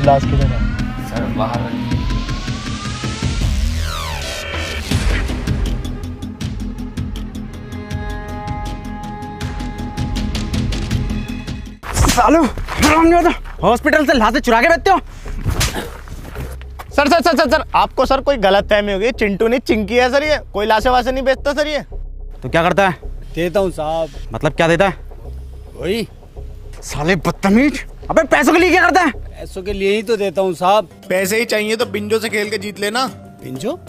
Glass किधर है? Sir बाहर सालो हॉस्पिटल से लाते चुरा के बेचते हो। Sir sir sir sir sir आपको सर कोई गलत फहमी होगी। चिंटू नहीं चिंकी है सर, ये कोई लाशे वासे नहीं बेचता सर ये। तो क्या करता है? देता हूँ साहब। मतलब क्या देता है? वही साले बदतमीज। अबे पैसों के लिए क्या करता है? पैसों के लिए ही तो देता हूँ साहब। पैसे ही चाहिए तो बिंजो से खेल के जीत लेना। पिंजो?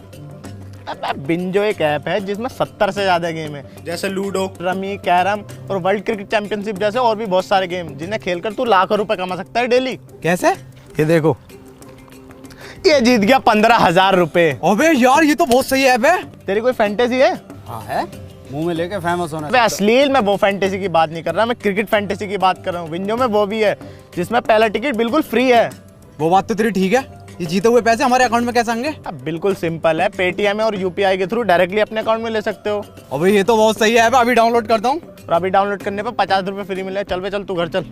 अबे बिंजो एक ऐप है जिसमें 70 से ज्यादा गेम है, जैसे लूडो, रमी, कैरम और वर्ल्ड क्रिकेट चैंपियनशिप जैसे और भी बहुत सारे गेम, जिन्हें खेलकर तू लाखों रुपए कमा सकता है डेली। कैसे? ये देखो, ये जीत गया 15,000 रुपए। अबे यार ये तो बहुत सही ऐप है। तेरी कोई फैंटेसी है? हाँ है, मुंह में लेके फेमस होना। अबे अश्लील में वो फैंटेसी की बात नहीं कर रहा, मैं क्रिकेट फैंटेसी की बात कर रहा हूँ। बिंजो में वो भी है जिसमें पहला टिकट बिल्कुल फ्री है। वो बात तो तेरी ठीक है। ये जीते हुए पैसे हमारे अकाउंट में कैसे आएंगे? अब बिल्कुल सिंपल है, पेटीएम और यूपीआई के थ्रू डायरेक्टली अपने अकाउंट में ले सकते हो। अबे ये तो बहुत सही ऐप है, अभी डाउनलोड करता हूँ। और अभी डाउनलोड करने पे 50 रुपए फ्री मिले। चल बे चल, तू घर चल।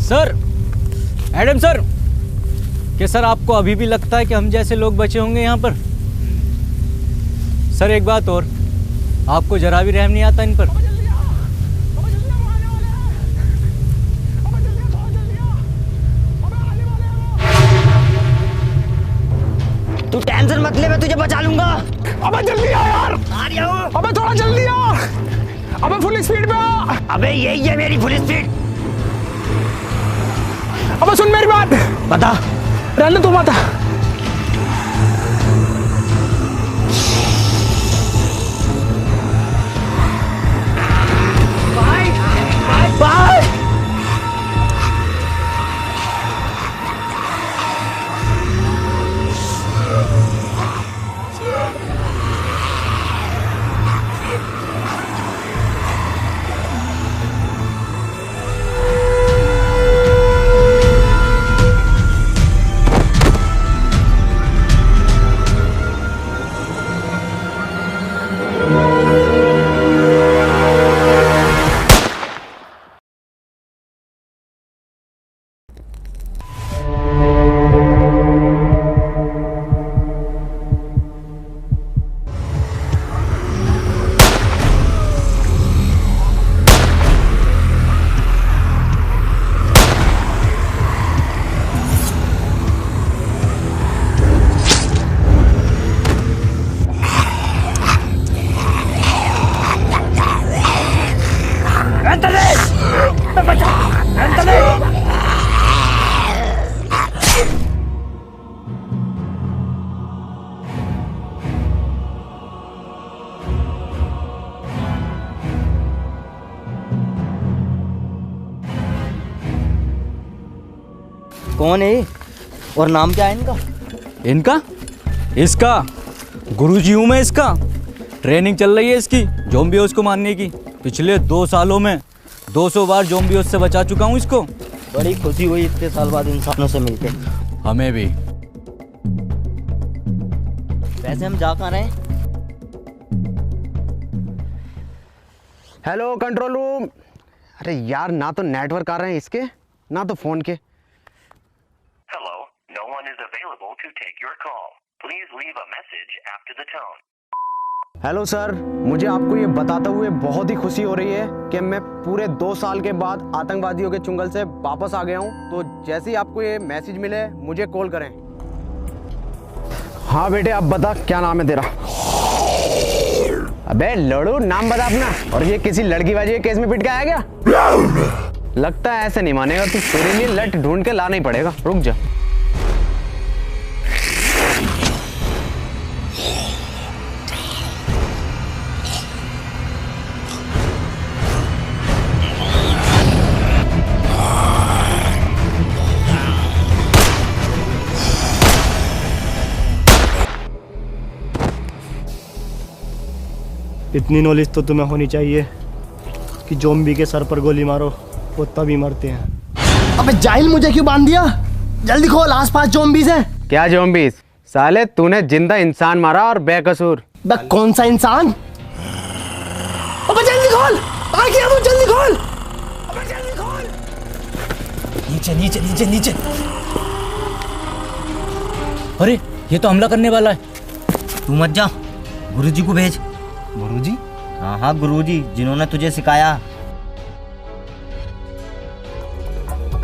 सर, मैडम सर, क्या सर आपको अभी भी लगता है कि हम जैसे लोग बचे होंगे यहाँ पर? सर एक बात और, आपको जरा भी रहम नहीं आता इन पर? तू टेंशन मत ले, मैं तुझे बचा लूंगा। अबे जल्दी आ यार। आ रहा हूँ। अबे थोड़ा जल्दी आ। अबे फुल स्पीड पे आ। अबे यही है मेरी फुल स्पीड। अबे सुन मेरी बात। बता। रहने तू बता। बाय। कौन है ये? और नाम क्या है इनका? इनका? इसका गुरुजी हूँ मैं। इसका ट्रेनिंग चल रही है इसकी ज़ॉम्बियोस को मारने की। पिछले 2 सालों में 200 बार ज़ॉम्बियोस से बचा चुका हूँ इसको। बड़ी खुशी हुई इतने साल बाद इंसानों से मिलके। हमें भी। वैसे हम जा कहाँ रहे हैं? Hello control room. अरे यार, ना तो नेटवर्क आ रहे हैं इसके, ना तो फोन के। Hello, no one is available to take your call. Please leave a message after the tone. Hello sir, मुझे आपको ये बताते हुए बहुत ही खुशी हो रही है कि मैं पूरे 2 साल के बाद आतंकवादियों के चुंगल से वापस आ गया हूँ। तो जैसे ही आपको ये मैसेज मिले मुझे कॉल करें। हाँ बेटे, अब बता क्या नाम है तेरा? अबे लड़ू, नाम बता अपना। और ये किसी लड़कीबाजी के केस में पिट के आया क्या? लगता है ऐसे नहीं मानेगा तू। तेरे लिए लट ढूंढ के लाना ही पड़ेगा। रुक जा। इतनी नॉलेज तो तुम्हें होनी चाहिए कि ज़ॉम्बी के सर पर गोली मारो वो तभी मरते हैं। अबे जाहिल, मुझे क्यों बांध दिया? जल्दी खोल, आसपास ज़ॉम्बीज़ हैं। क्या ज़ॉम्बीज़? साले तूने जिंदा इंसान मारा और बेकसूर। बे कौन सा इंसान? अबे जल्दी खोल, आ गया वो, जल्दी खोल। अबे जल्दी खोल। नीचे नीचे नीचे नीचे। अरे ये तो हमला करने वाला है। तू मत जा, गुरुजी को भेज। गुरुजी? हाँ हाँ, गुरुजी जिन्होंने तुझे सिखाया।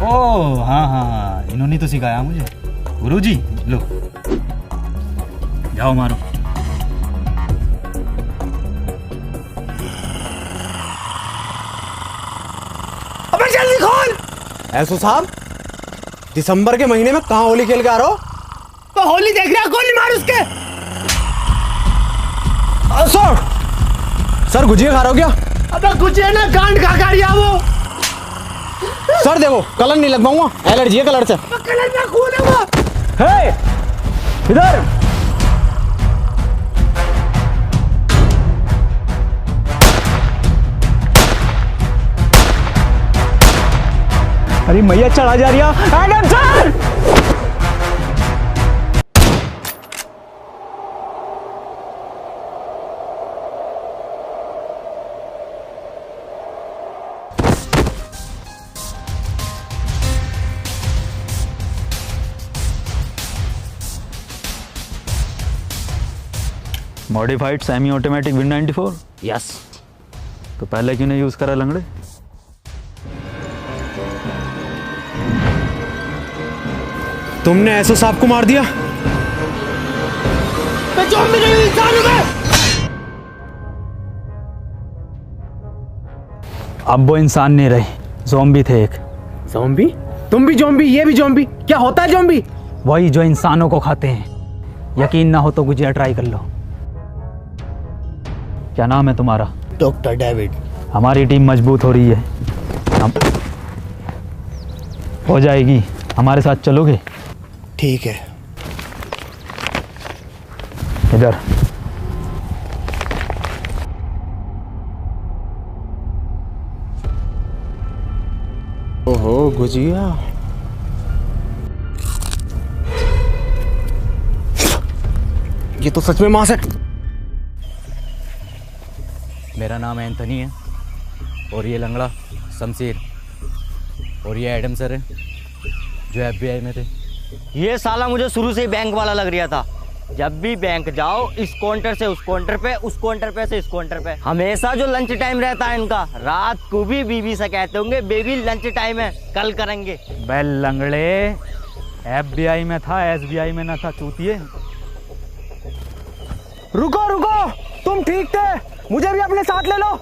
ओह हाँ हाँ हाँ, इन्होंने तो सिखाया मुझे। गुरुजी लो, जाओ मारो। अबे जल्दी खोल। ऐसो साहब, दिसंबर के महीने में कहाँ होली खेल के आ रहे हो? तो होली देख रहा, गोली मार उसके। सर गुजिया खा रहे हो क्या? अबे गुजिया ना, गांड खा रही है वो। सर देखो, कलर नहीं लगवाऊंगा, एलर्जी है कलर से। कलर में खून है वो। हे, इधर। अरे मैया चढ़ा जा रही है। Adam sir! Modified semi automatic win 94। Yes. तो पहले क्यों नहीं यूज करा लंगड़े? तुमने ऐसो साहब को मार दिया? मैं ज़ॉम्बी नहीं हूं, इंसान हूं मैं। अब वो इंसान नहीं रहे, ज़ॉम्बी थे एक। ज़ॉम्बी? तुम भी ज़ॉम्बी, ये भी ज़ॉम्बी? क्या होता है ज़ॉम्बी? वही जो इंसानों को खाते हैं। यकीन ना हो तो गुजिया ट्राई कर लो। क्या नाम है तुम्हारा? Doctor David. हमारी टीम मजबूत हो रही है, हम हो जाएगी। हमारे साथ चलोगे? ठीक है। इधर। ओहो गुजिया, ये तो सच में मांस है। मेरा नाम एंथनी है और ये लंगड़ा शमशीर और ये एडम सर है जो FBI में थे। ये साला मुझे शुरू से ही बैंक वाला लग रहा था। जब भी बैंक जाओ, इस काउंटर से उस काउंटर पे, उस काउंटर पे से इस काउंटर पे, हमेशा जो लंच टाइम रहता है इनका, रात को भी बीवी से कहते होंगे बेबी लंच टाइम है, कल करेंगे। बे लंगड़े, FBI में था, SBI में ना था चूतिए। रुको रुको, तुम ठीक थे, मुझे भी अपने साथ ले लो।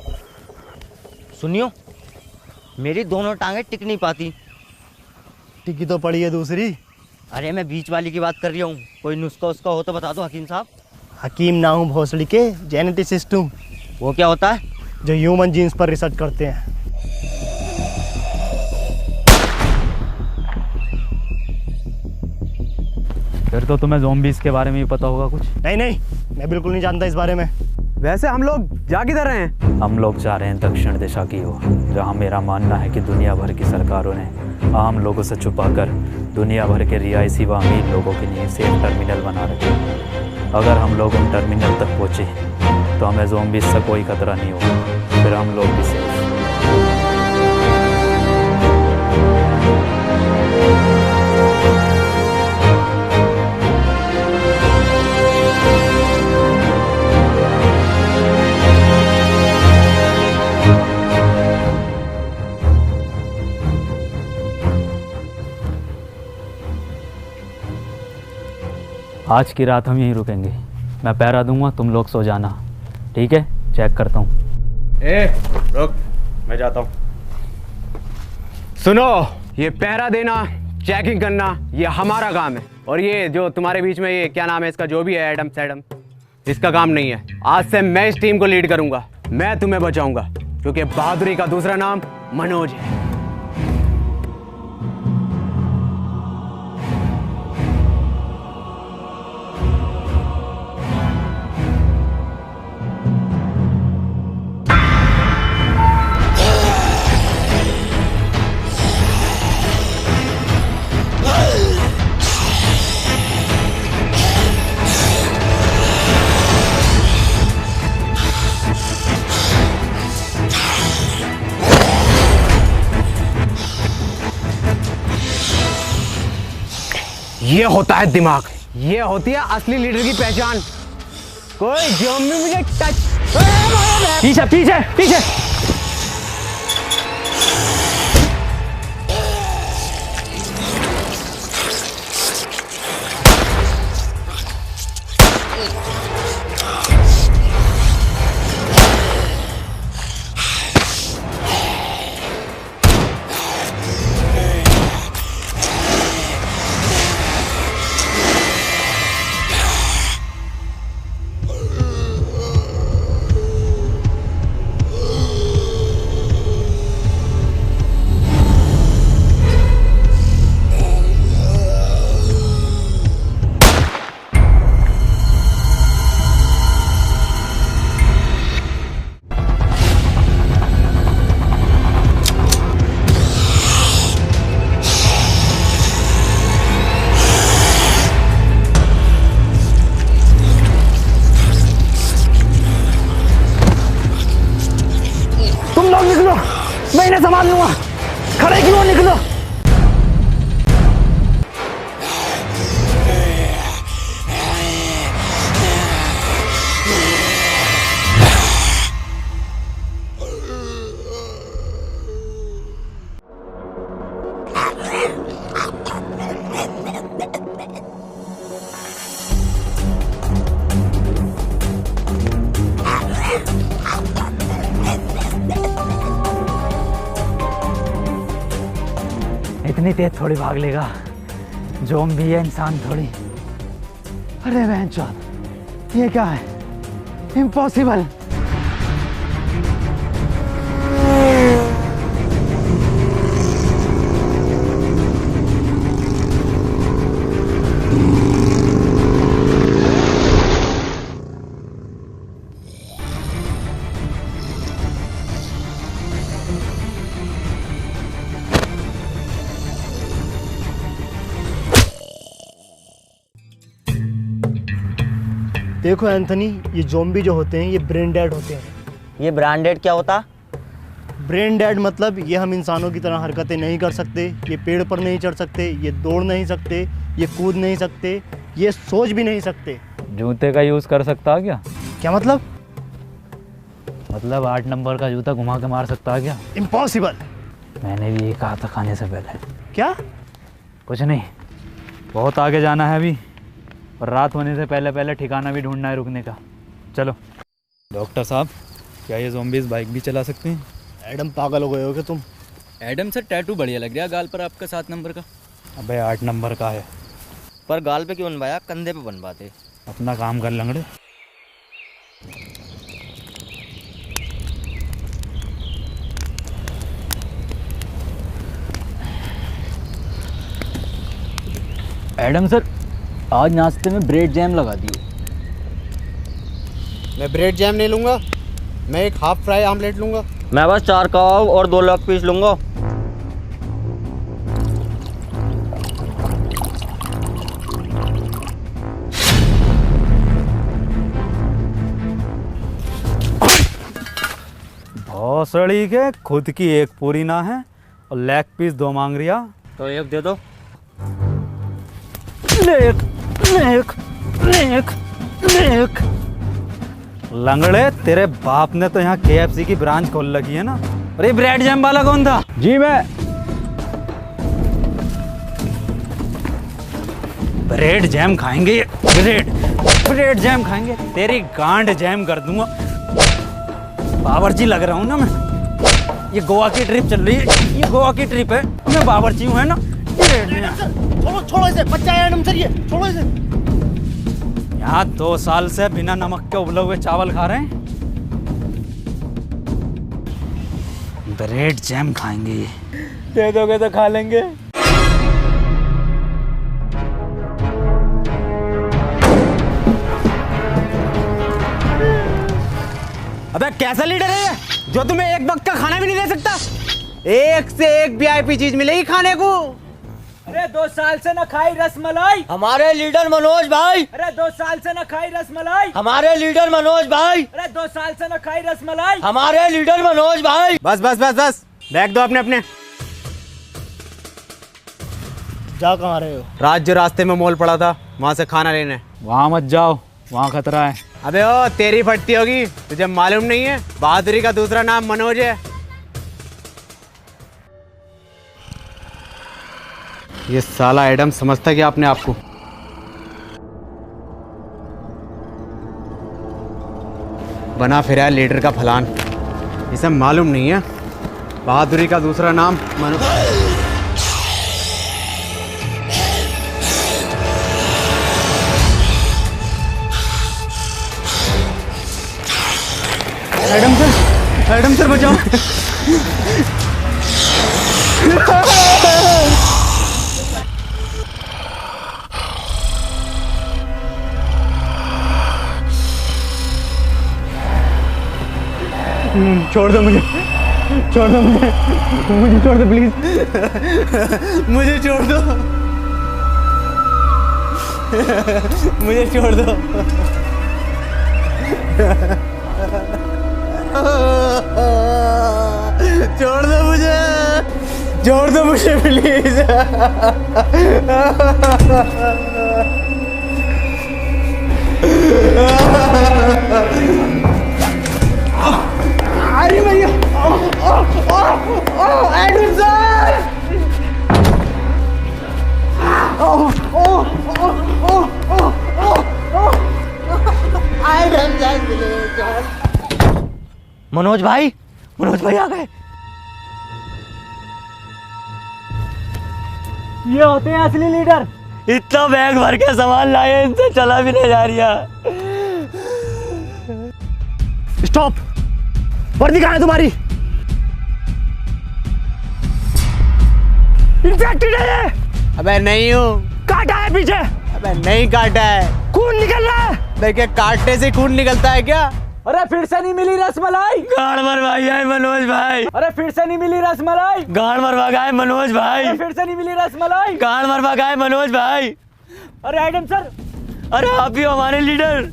सुनियो, मेरी दोनों टांगे टिक नहीं पाती। टिकी तो पड़ी है दूसरी। अरे मैं बीच वाली की बात कर रही हूँ। कोई नुस्खा उसका हो तो बता दो हकीम साहब। हकीम ना हूँ, भोसड़ी के जेनेटिसिस्ट हूँ, वो क्या होता है? जो ह्यूमन जीन्स पर रिसर्च करते हैं। फिर तो तुम्हें ज़ॉम्बीज़ के बारे में भी पता होगा कुछ। नहीं नहीं, मैं बिल्कुल नहीं जानता इस बारे में। वैसे हम लोग जा किधर रहे हैं? हम लोग जा रहे हैं दक्षिण दिशा की ओर, जहाँ मेरा मानना है कि दुनिया भर की सरकारों ने आम लोगों से छुपाकर दुनिया भर के रिहायशी व अमीर लोगों के लिए सेफ टर्मिनल बना रखे हैं। अगर हम लोग उन टर्मिनल तक पहुँचे तो हमें ज़ॉम्बीज़ से कोई खतरा नहीं होगा, फिर हम लोग भी सेफ। आज की रात हम यहीं रुकेंगे। मैं पहरा दूंगा, तुम लोग सो जाना, ठीक है? चेक करता हूँ। रुक, मैं जाता हूँ। सुनो, ये पहरा देना, चेकिंग करना, ये हमारा काम है। और ये जो तुम्हारे बीच में ये क्या नाम है इसका, जो भी है एडम सैडम, इसका काम नहीं है। आज से मैं इस टीम को लीड करूंगा, मैं तुम्हें बचाऊंगा, क्योंकि बहादुरी का दूसरा नाम मनोज है। ये होता है दिमाग, ये होती है असली लीडर की पहचान। कोई ज़ॉम्बी मुझे टच, पीछे पीछे पीछे। मैं इन्हें संभाल लूंगा। खड़े क्यों निकलो। इतनी तेज थोड़ी भाग लेगा, ज़ॉम्बी है, इंसान थोड़ी। अरे बहनचोद, ये क्या है? इम्पॉसिबल। देखो एंथनी, ये ज़ॉम्बी जो होते हैं ये ब्रेन डेड होते हैं। ये ब्रांडेड क्या होता? ब्रेन डेड मतलब ये हम इंसानों की तरह हरकतें नहीं कर सकते, ये पेड़ पर नहीं चढ़ सकते, ये दौड़ नहीं सकते, ये कूद नहीं सकते, ये सोच भी नहीं सकते। जूते का यूज़ कर सकता क्या? क्या मतलब? मतलब 8 नंबर का जूता घुमा के मार सकता क्या? इम्पॉसिबल। मैंने भी ये कहा था खाने से पहले। क्या? कुछ नहीं, बहुत आगे जाना है अभी, और रात होने से पहले पहले ठिकाना भी ढूंढना है रुकने का। चलो। डॉक्टर साहब, क्या ये ज़ॉम्बीज़ बाइक भी चला सकते हैं? एडम, पागल हो गए हो क्या तुम? एडम सर, टैटू बढ़िया लग रहा है गाल पर आपका 7 नंबर का। अबे 8 नंबर का है। पर गाल पे क्यों बनवाया, कंधे पे बनवाते। अपना काम कर लंगड़े। एडम सर, आज नाश्ते में ब्रेड जैम लगा दिए। मैं ब्रेड जैम नहीं लूँगा, मैं एक हाफ फ्राई आमलेट लूँगा। मैं बस 4 कबाब और 2 लेग पीस लूंगा। भौसड़ी के खुद की एक पूरी ना है और लेग पीस 2 मांग रिया। तो एक दे दो। Lake lake lake lake. लंगड़े, तेरे बाप ने तो यहाँ KFC की ब्रांच खोल रखी है ना। अरे ब्रेड जैम वाला कौन था? जी मैं। ब्रेड जैम खाएंगे, ब्रेड जैम खाएंगे, तेरी गांड जैम कर दूंगा। बावर्ची लग रहा हूँ ना मैं। ये गोवा की ट्रिप चल रही है, ये गोवा की ट्रिप है, मैं बावर्ची हूँ, है ना। छोड़ो इसे, बच्चा है एडम सर ये, छोड़ो इसे। यहाँ 2 साल से बिना नमक के उबले हुए चावल खा रहे हैं। ब्रेड जैम खाएंगे। दे दोगे तो खा लेंगे। अबे कैसा लीडर है ये, जो तुम्हें एक वक्त का खाना भी नहीं दे सकता? एक से एक वीआईपी चीज मिलेगी खाने को। अरे 2 साल से न खाई रसमलाई। हमारे लीडर मनोज भाई। अरे 2 साल से न खाई रसमलाई। हमारे लीडर मनोज भाई। अरे 2 साल से न खाई रसमलाई। हमारे लीडर मनोज भाई। बस बस बस बस, बैग दो अपने अपने। जा कहाँ रहे हो? रात जो रास्ते में मॉल पड़ा था, वहां से खाना लेने। वहाँ मत जाओ, वहाँ खतरा है। अबे ओ तेरी फटती होगी, तुझे मालूम नहीं है बहादुरी का दूसरा नाम मनोज है। ये साला एडम समझता क्या अपने आप को? बना फिर है लीडर का फलान, इसे मालूम नहीं है बहादुरी का दूसरा नाम मनोज। एडम सर बचाओ। छोड़ दो मुझे, छोड़ दो मुझे, मुझे छोड़ दो प्लीज, मुझे छोड़ दो, मुझे छोड़ दो। छोड़ दो मुझे, छोड़ दो मुझे प्लीज। अरे भैया, एडम सर, मनोज भाई, मनोज भाई आ गए। ये होते हैं असली लीडर। इतना बैग भर के सामान लाए, इनसे चला भी नहीं जा रहा। स्टॉप, वर्दी कहाँ है तुम्हारी? इन्फेक्टेड है ये। अबे नहीं हूँ। काटा है पीछे? अबे नहीं काटा है। खून निकल रहा है। देखिए काटने से खून निकलता है क्या? अरे फिर से नहीं मिली रसमलाई। गाड़ मरवाई है मनोज भाई। अरे फिर से नहीं मिली रसमलाई। गाड़ मरवा गए मनोज भाई। अरे फिर से नहीं मिली रसमलाई। गाड़ मरवा गए मनोज भाई। अरे एडम सर, अरे आप भी हमारे लीडर।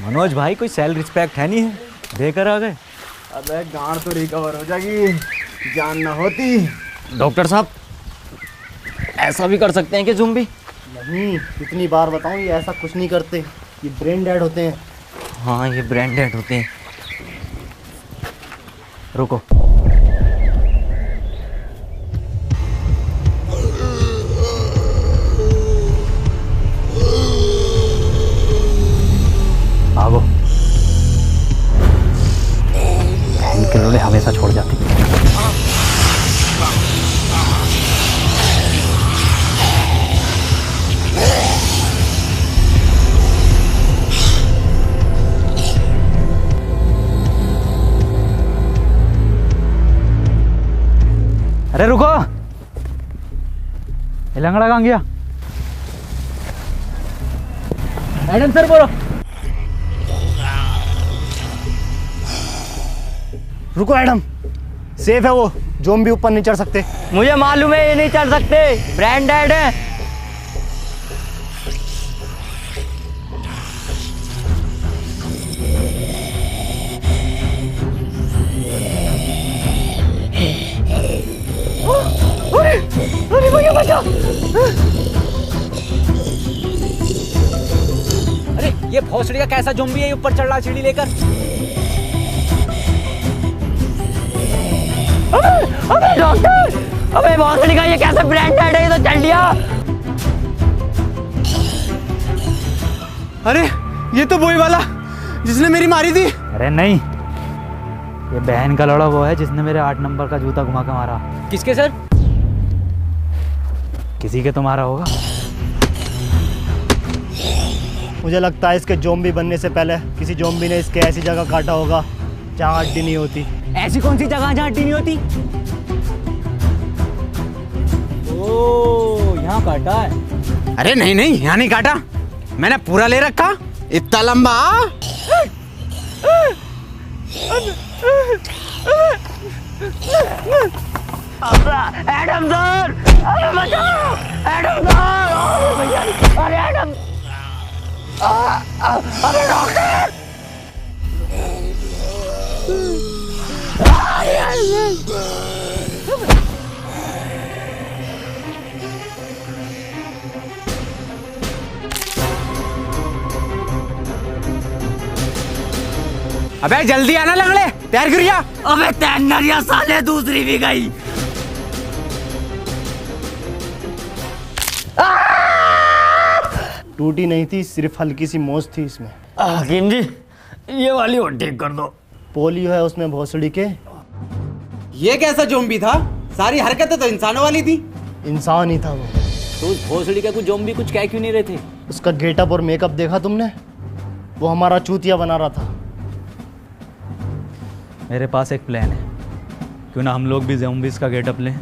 मनोज भाई कोई सेल रिस्पेक्ट है नहीं है, देकर आ गए। अबे गांड तो रिकवर हो जाएगी, जान ना होती। डॉक्टर साहब, ऐसा भी कर सकते हैं कि ज़ुम्बी? नहीं, कितनी बार बताऊं, ये ऐसा कुछ नहीं करते, ये ब्रेन डेड होते हैं। हाँ, ये ब्रेन डेड होते हैं। रुको, भागो, किरणें हमेशा छोड़ जाती हैं। अरे रुको, ये लंगड़ा कहाँ गया? एडम सर बोलो। रुको एडम, सेफ है वो, ज़ॉम्बी ऊपर नहीं चढ़ सकते। मुझे मालूम है ये नहीं चढ़ सकते, ब्रेन डेड है। भोसड़ी का कैसा ज़ॉम्बी है ऊपर चढ़ रहा सीढ़ी लेकर? अबे डॉक्टर, अबे भोसड़ी का ये कैसे ब्रांडेड है, ये तो चल लिया। अरे ये तो वही वाला जिसने मेरी मारी थी। अरे नहीं, ये बहन का लड़ा वो है जिसने मेरे 8 नंबर का जूता घुमा के मारा। किसके सर? किसी के तो मारा होगा। मुझे लगता है इसके ज़ॉम्बी बनने से पहले किसी ज़ॉम्बी ने इसके ऐसी जगह काटा होगा जहाँ हड्डी नहीं होती। ऐसी कौन सी जगह जहाँ हड्डी नहीं होती? ओह, यहाँ काटा है। अरे नहीं नहीं, यहाँ नहीं काटा, मैंने पूरा ले रखा, इतना लंबा। एडम सर, अरे बचाओ, एडम सर, अरे एडम, अरे डॉक्टर। अबे जल्दी आना लंगड़े, तैयार करिया। अबे तैयारियां साले दूसरी भी गई। टूटी नहीं थी, सिर्फ हल्की सी मोच थी इसमें। हकीम जी, ये वाली और ठीक कर दो। पोलियो है उसमें भोसड़ी के। ये कैसा ज़ॉम्बी था? सारी हरकतें तो इंसानों वाली थी। इंसान ही था वो। तो उस भोसड़ी का कुछ ज़ॉम्बी कुछ कह क्यों नहीं रहे थे? उसका गेटअप और मेकअप देखा तुमने? वो हमारा चूतिया बना रहा था। मेरे पास एक प्लान है, क्यों ना हम लोग भी ज़ॉम्बीज़ का गेटअप लें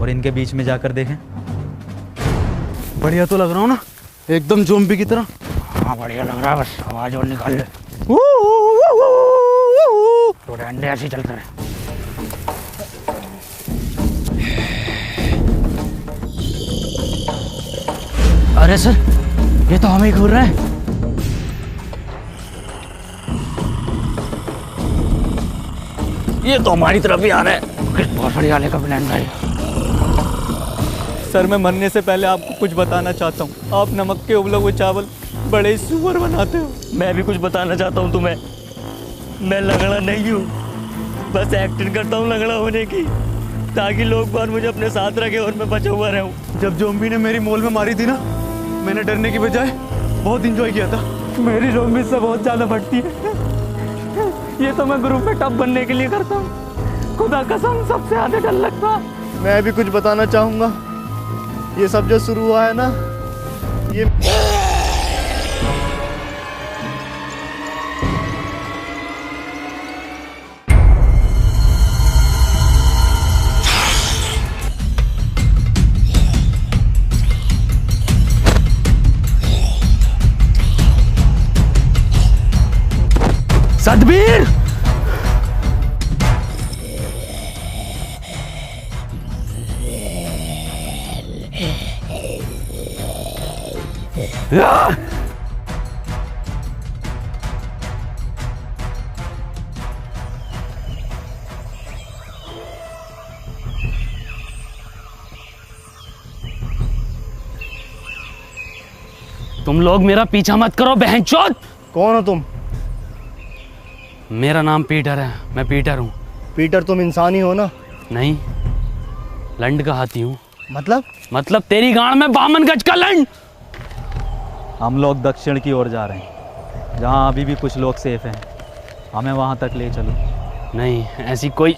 और इनके बीच में जाकर देखें। बढ़िया तो लग रहा हूँ ना, एकदम ज़ॉम्बी की तरह। हाँ बढ़िया लग रहा है, बस आवाज और निकाल ले। तो डंडे ऐसे चलते रहे। अरे सर, ये तो हमें घूर रहे हैं। ये तो हमारी तरफ ही आ रहा है। किस भोसड़ी वाले का प्लान था ये? सर मैं मरने से पहले आपको कुछ बताना चाहता हूँ। आप नमक के उबले हुए चावल बड़े सुअर बनाते हो। मैं भी कुछ बताना चाहता हूँ तुम्हें। मैं लंगड़ा नहीं हूँ, बस एक्टिंग करता हूँ लंगड़ा होने की, ताकि लोग बार मुझे अपने साथ रखे और मैं बचा हुआ रहूँ। जब ज़ॉम्बी ने मेरी मोल में मारी थी ना, मैंने डरने की बजाय बहुत इंजॉय किया था। मेरी ज़ॉम्बी से बहुत ज़्यादा बढ़ती है। ये तो मैं ग्रुप में टॉप बनने के लिए करता हूँ। खुदा कसम सबसे ज़्यादा डर लगता। मैं भी कुछ बताना चाहूँगा। ये सब जो शुरू हुआ है ना, ये सतबीर, तुम लोग मेरा पीछा मत करो बहनचोद। कौन हो तुम? मेरा नाम पीटर है, मैं पीटर हूँ। पीटर तुम इंसान ही हो ना? नहीं, लंड का हाथी हूँ। मतलब तेरी गांड में 52 गज का लंड। हम लोग दक्षिण की ओर जा रहे हैं, जहाँ अभी भी कुछ लोग सेफ हैं। हमें वहाँ तक ले चलो। नहीं, ऐसी कोई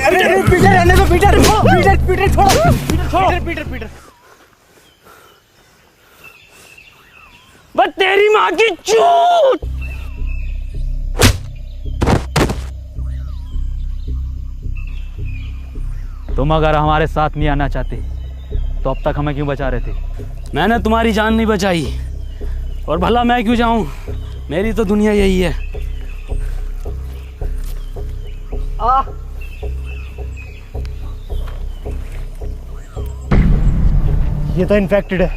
अरे पीटर रहने दो, पीटर छोड़ो। पीटर बस तेरी माँ की चूत। तुम अगर हमारे साथ नहीं आना चाहते तो अब तक हमें क्यों बचा रहे थे? मैंने तुम्हारी जान नहीं बचाई, और भला मैं क्यों जाऊं? मेरी तो दुनिया यही है। ये तो इन्फेक्टेड है।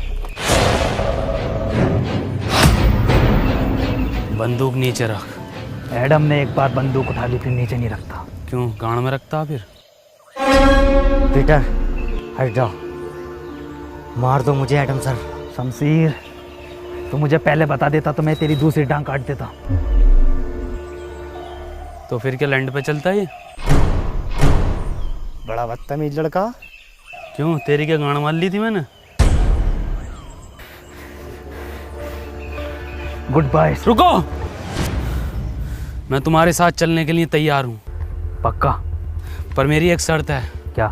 बंदूक नीचे रख। एडम ने एक बार बंदूक उठा ली फिर नीचे नहीं रखता। क्यों गाड़ में रखता फिर? पीटर हट जाओ, मार दो मुझे एडम सर। शमशीर, तो मुझे पहले बता देता तो मैं तेरी दूसरी टांग काट देता। तो फिर क्या लैंड पे चलता है ये? बड़ा बदतमीज लड़का। क्यों तेरी क्या गाड़ मार ली थी मैंने? Goodbye. रुको, मैं तुम्हारे साथ चलने के लिए तैयार हूँ, पक्का? पर मेरी एक शर्त है। क्या?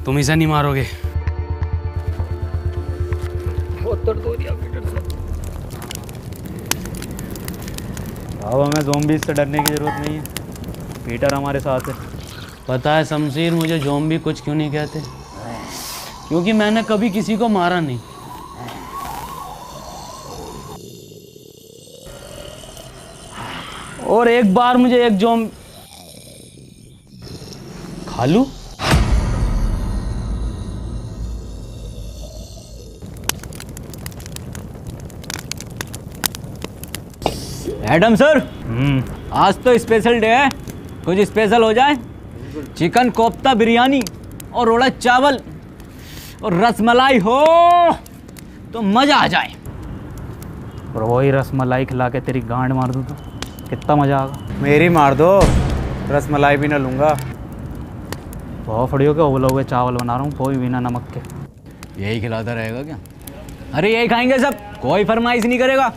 तुम इसे नहीं मारोगे। अब हमें ज़ॉम्बीज़ से डरने की ज़रूरत नहीं है, पीटर हमारे साथ है। पता है शमशीर, मुझे ज़ॉम्बी कुछ क्यों नहीं कहते? क्योंकि मैंने कभी किसी को मारा नहीं। और एक बार मुझे एक खालू एडम सर, आज तो स्पेशल डे है, कुछ स्पेशल हो जाए। चिकन कोफ्ता बिरयानी और रोड़ा चावल और रसमलाई हो तो मज़ा आ जाए। और वही रसमलाई खिला के तेरी गांड मार दूँ तो कितना मज़ा आएगा। मेरी मार दो, रसमलाई भी ना लूँगा। बहुत फड़ियों के उबले हुए चावल बना रहा हूँ, कोई बिना नमक के। यही खिलाता रहेगा क्या? अरे यही खाएंगे सब, कोई फरमाइश नहीं करेगा।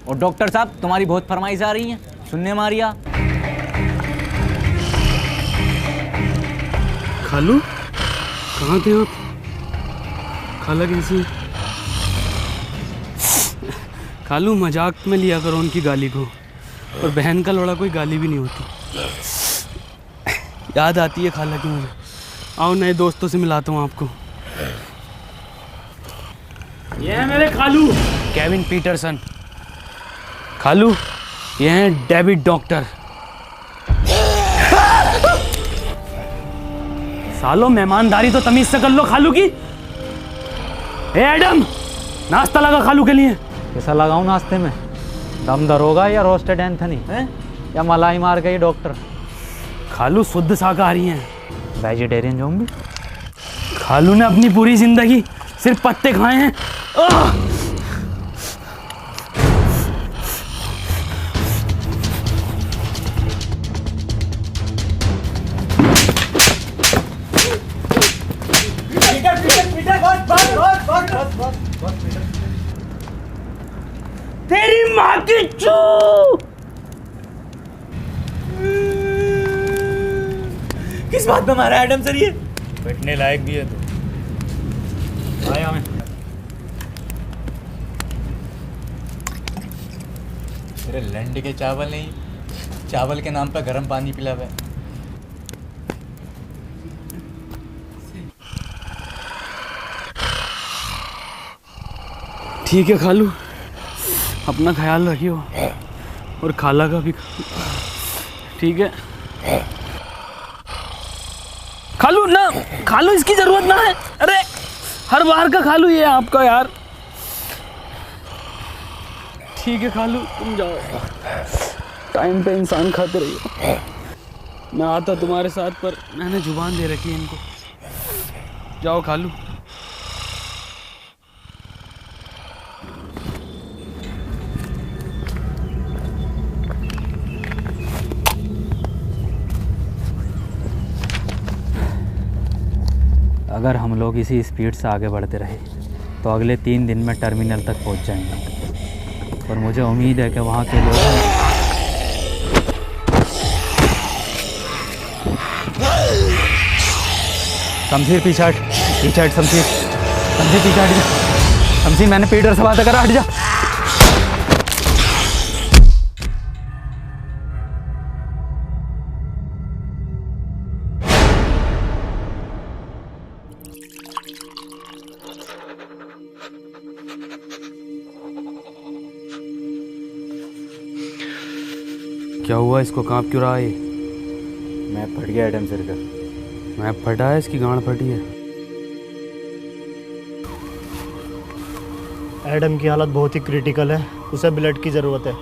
और डॉक्टर साहब, तुम्हारी बहुत फरमाइश आ रही है, सुनने मारिया। खालू कहाँ थे आप? खाला कैसी? खालू मजाक में लिया करो उनकी गाली को, और बहन का लौड़ा कोई गाली भी नहीं होती। याद आती है खाला की मुझे। आओ नए दोस्तों से मिलाता हूँ आपको। ये है मेरे खालू केविन पीटरसन। खालू ये हैं डेविड डॉक्टर। सालो मेहमानदारी तो तमीज से कर लो खालू की। ए एडम, नाश्ता लगा खालू के लिए। कैसा लगाऊं नाश्ते में? दम दरोगा या रोस्टेड एंथनी है, या मलाई मार के ही डॉक्टर? खालू शुद्ध शाकाहारी हैं। Vegetarian zombie. खालू ने अपनी पूरी जिंदगी सिर्फ पत्ते खाए हैं। तेरी माँ की चू। किस बात में मारा एडम सर ये? बैठने लायक भी है तो आया मैं। तेरे लैंड के चावल नहीं, चावल के नाम पर गर्म पानी पिलावे। ठीक है खालू, अपना ख्याल रखियो और खाला का भी। ठीक है खालू ना, खालू इसकी जरूरत ना है। अरे हर बार का खालू ये आपका यार। ठीक है खालू, तुम जाओ, टाइम पे इंसान खाते रहिए। मैं आता तुम्हारे साथ, पर मैंने जुबान दे रखी है इनको। जाओ खालू। अगर हम लोग इसी स्पीड से आगे बढ़ते रहे तो अगले 3 दिन में टर्मिनल तक पहुंच जाएंगे। और मुझे उम्मीद है कि वहाँ के लोग शमशीर पीछे हट, शमशीर पीछे हट जा। शमशीर मैंने पीटर से बात करा, हट जा। क्या हुआ, इसको कांप क्यों रहा है? मैं फट गया एडम सर का। मैं फटा है, इसकी गांड फटी है। एडम की हालत बहुत ही क्रिटिकल है, उसे ब्लड की ज़रूरत है।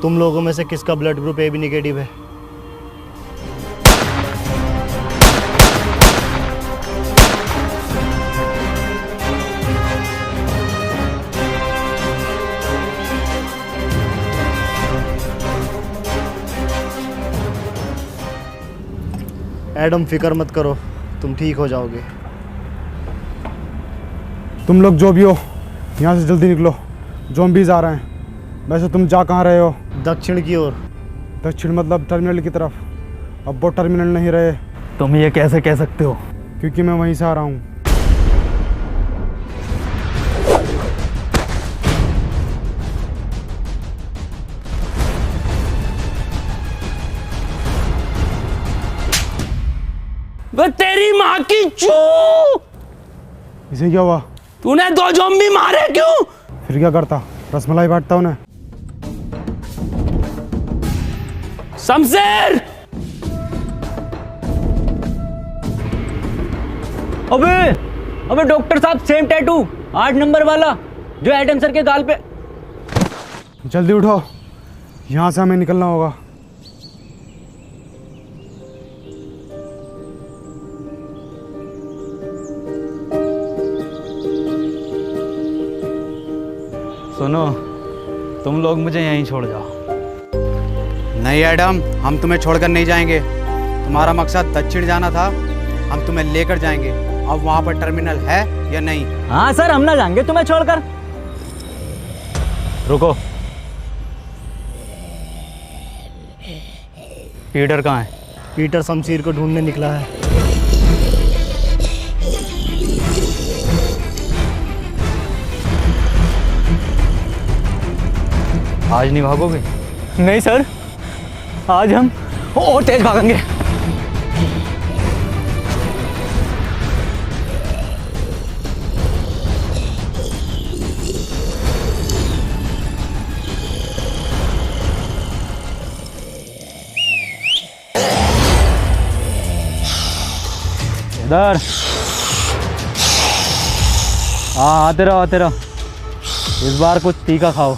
तुम लोगों में से किसका ब्लड ग्रुप AB नेगेटिव है? एडम, फिक्र मत करो, तुम ठीक हो जाओगे। तुम लोग जो भी हो यहाँ से जल्दी निकलो, ज़ॉम्बीज़ आ रहे हैं। वैसे तुम जा कहाँ रहे हो? दक्षिण की ओर। दक्षिण मतलब टर्मिनल की तरफ। अब वो टर्मिनल नहीं रहे। तुम ये कैसे कह सकते हो? क्योंकि मैं वहीं से आ रहा हूँ। वो तेरी माँ की चू! इसे क्या हुआ? तूने 2 ज़ॉम्बी मारे क्यों? फिर क्या करता? रसमलाई बांटता उन्हें। शमशेर! अबे डॉक्टर साहब, सेम टैटू 8 नंबर वाला जो एडम सर के गाल पे। जल्दी उठो, यहाँ से हमें निकलना होगा। सुनो, तुम लोग मुझे यहीं छोड़ जाओ। नहीं एडम, हम तुम्हें छोड़कर नहीं जाएंगे। तुम्हारा मकसद दक्षिण जाना था, हम तुम्हें लेकर जाएंगे। अब वहाँ पर टर्मिनल है या नहीं? हाँ सर, हम ना जाएंगे तुम्हें छोड़कर। रुको, पीटर कहाँ है? पीटर शमशीर को ढूंढने निकला है। आज नहीं भागोगे? नहीं सर, आज हम और तेज भागेंगे। इधर। हाँ, आते रहो आते रहो। इस बार कुछ तीखा खाओ।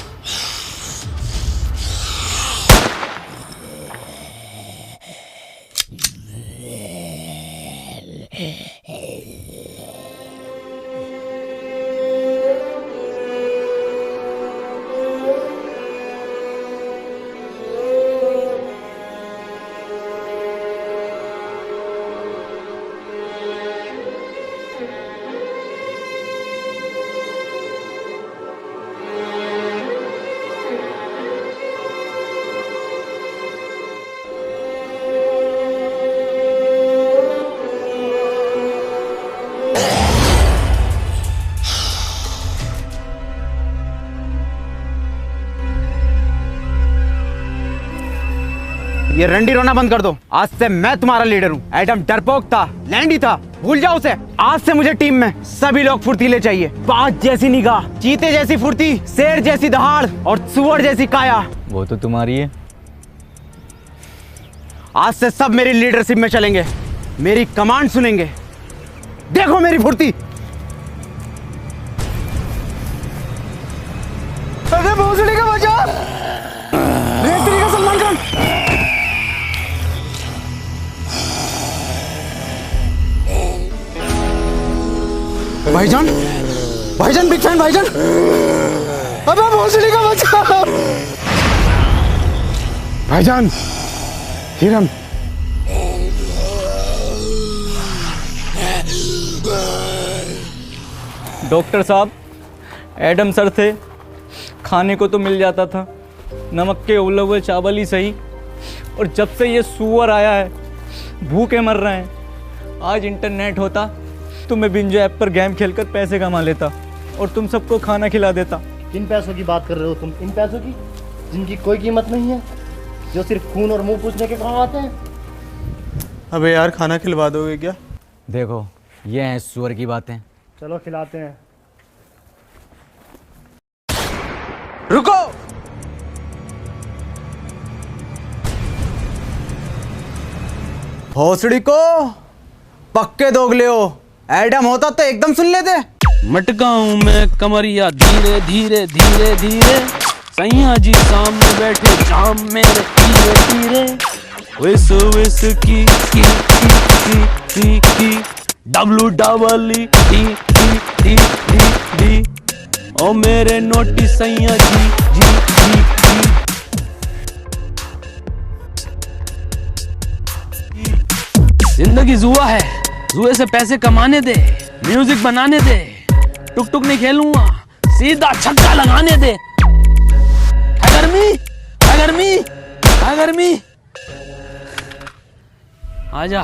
ये रंडी रोना बंद कर दो। आज से मैं तुम्हारा लीडर हूँ। एडम डरपोक था, लैंडी था, भूल जाओ उसे। आज से मुझे टीम में सभी लोग फुर्तीले चाहिए। बाज जैसी निगाह, चीते जैसी फुर्ती, शेर जैसी दहाड़ और सुअर जैसी काया। वो तो तुम्हारी है। आज से सब मेरी लीडरशिप में चलेंगे, मेरी कमांड सुनेंगे। देखो मेरी फुर्ती। अरे भोसड़ी का बचा! रेतरी का सलमान खान! भाईजान, भाईजान, बिग फैन भाईजान। अबे भोसड़ी का बचा! भाईजान, हिरन। डॉक्टर साहब, एडम सर थे, खाने को तो मिल जाता था, नमक के उबले हुए चावल ही सही। और जब से ये सुअर आया है, भूखे मर रहे हैं। आज इंटरनेट होता तो मैं बिंजो ऐप पर गेम खेलकर पैसे कमा लेता और तुम सबको खाना खिला देता। किन पैसों की बात कर रहे हो तुम? इन पैसों की जिनकी कोई कीमत नहीं है, जो सिर्फ खून और मुंह पूछने के काम आते हैं। अबे यार, खाना खिलवा दोगे क्या? देखो, ये हैं सुअर की बातें। चलो खिलाते हैं। रुको। भोसड़ी को पक्के दोगले हो। एडम होता तो एकदम सुन लेते। मटका हूं मैं कमरिया, धीरे धीरे धीरे धीरे सैया जी सामने बैठे जाम मेरे तीरे तीरे विस की WEED ओ मेरे नोटी सैया जी जिंदगी जुआ है, जुए से पैसे कमाने दे, म्यूजिक बनाने दे, टुक टुक नहीं खेलूंगा, सीधा छक्का लगाने दे। गर्मी आजा।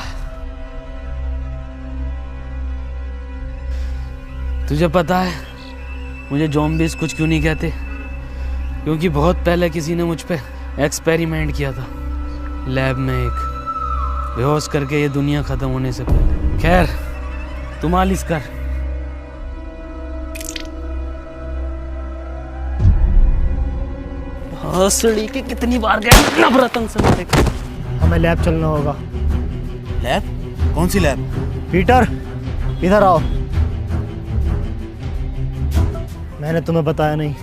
तुझे पता है मुझे ज़ॉम्बीज़ कुछ क्यों नहीं कहते? क्योंकि बहुत पहले किसी ने मुझ पे एक्सपेरिमेंट किया था लैब में, एक बेहोश करके, ये दुनिया खत्म होने से पहले। खैर तू मालिश कर। हंसड़ी के कितनी बार गए नवरत्न से मेरे को। हमें लैब चलना होगा। लैब? कौन सी लैब? पीटर इधर आओ। मैंने तुम्हें बताया नहीं,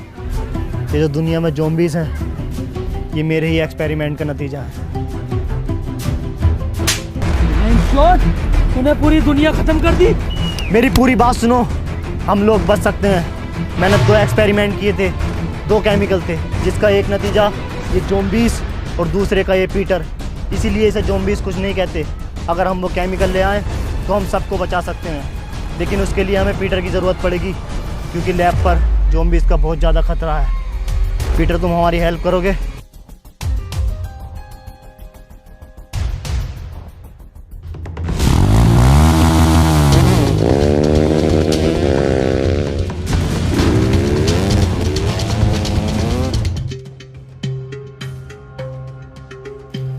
ये जो दुनिया में ज़ॉम्बीज़ हैं ये मेरे ही एक्सपेरिमेंट का नतीजा है। तूने पूरी दुनिया खत्म कर दी। मेरी पूरी बात सुनो, हम लोग बच सकते हैं। मैंने 2 एक्सपेरिमेंट किए थे, 2 केमिकल थे, जिसका एक नतीजा ये ज़ॉम्बीज़ और दूसरे का ये पीटर। इसीलिए इसे ज़ॉम्बीज़ कुछ नहीं कहते। अगर हम वो केमिकल ले आएँ तो हम सबको बचा सकते हैं, लेकिन उसके लिए हमें पीटर की ज़रूरत पड़ेगी, क्योंकि लैब पर ज़ॉम्बीज़ का बहुत ज़्यादा खतरा है। पीटर तुम हमारी हेल्प करोगे?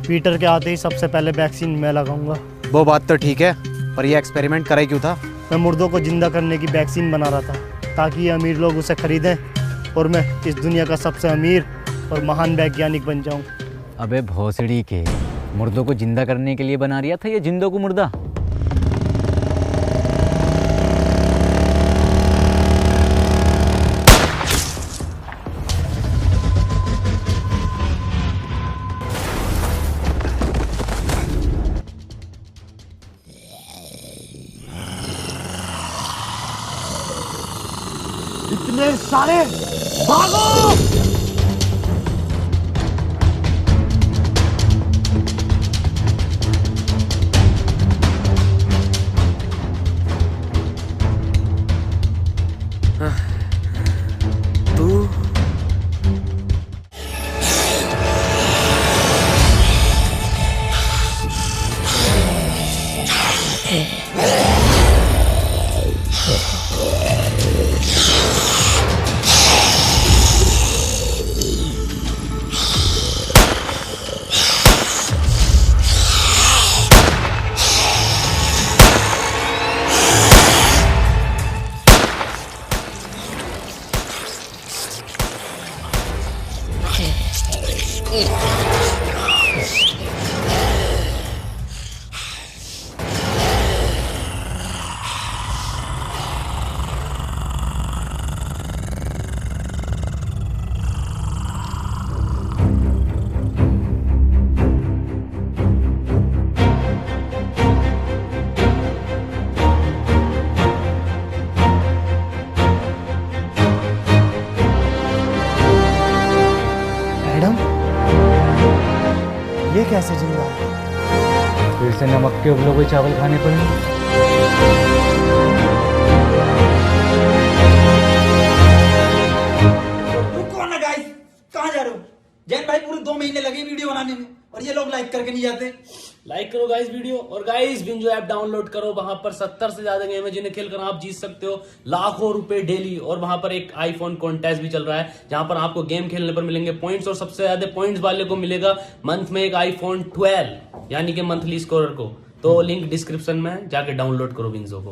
पीटर के आते ही सबसे पहले वैक्सीन मैं लगाऊंगा। वो बात तो ठीक है, पर ये एक्सपेरिमेंट करे क्यों था? मैं मुर्दों को जिंदा करने की वैक्सीन बना रहा था, ताकि ये अमीर लोग उसे खरीदें और मैं इस दुनिया का सबसे अमीर और महान वैज्ञानिक बन जाऊं। अबे भोसड़ी के, मुर्दों को जिंदा करने के लिए बना रिया था या जिंदों को मुर्दा? इतने सारे भागो! तू ये कैसे जिंदा है? फिर से नमक के उबले हुए चावल खाने पड़ेंगे। रुको ना गाइस, कहाँ जा रहे हो? जैन भाई पूरे 2 महीने लगे वीडियो बनाने में और ये लोग लाइक करके नहीं जाते। लाइक करो गाइस वीडियो, और गाइस बिंजो ऐप डाउनलोड करो। वहां पर 70 से ज्यादा गेम है जिन्हें खेलकर आप जीत सकते हो लाखों रुपए डेली। और वहां पर एक आईफोन कॉन्टेस्ट भी चल रहा है, जहां पर आपको गेम खेलने पर मिलेंगे पॉइंट्स, और सबसे ज्यादा पॉइंट्स वाले को मिलेगा मंथ में एक आईफोन 12, यानी कि मंथली स्कोरर को। तो लिंक डिस्क्रिप्शन में जाके डाउनलोड करो बिंजो को।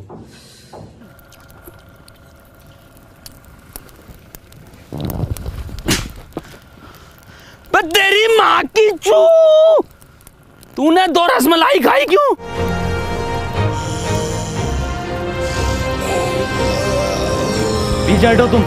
तेरी माँ की चू, तूने 2 रसमलाई खाई क्यों? पीछे हटो तुम।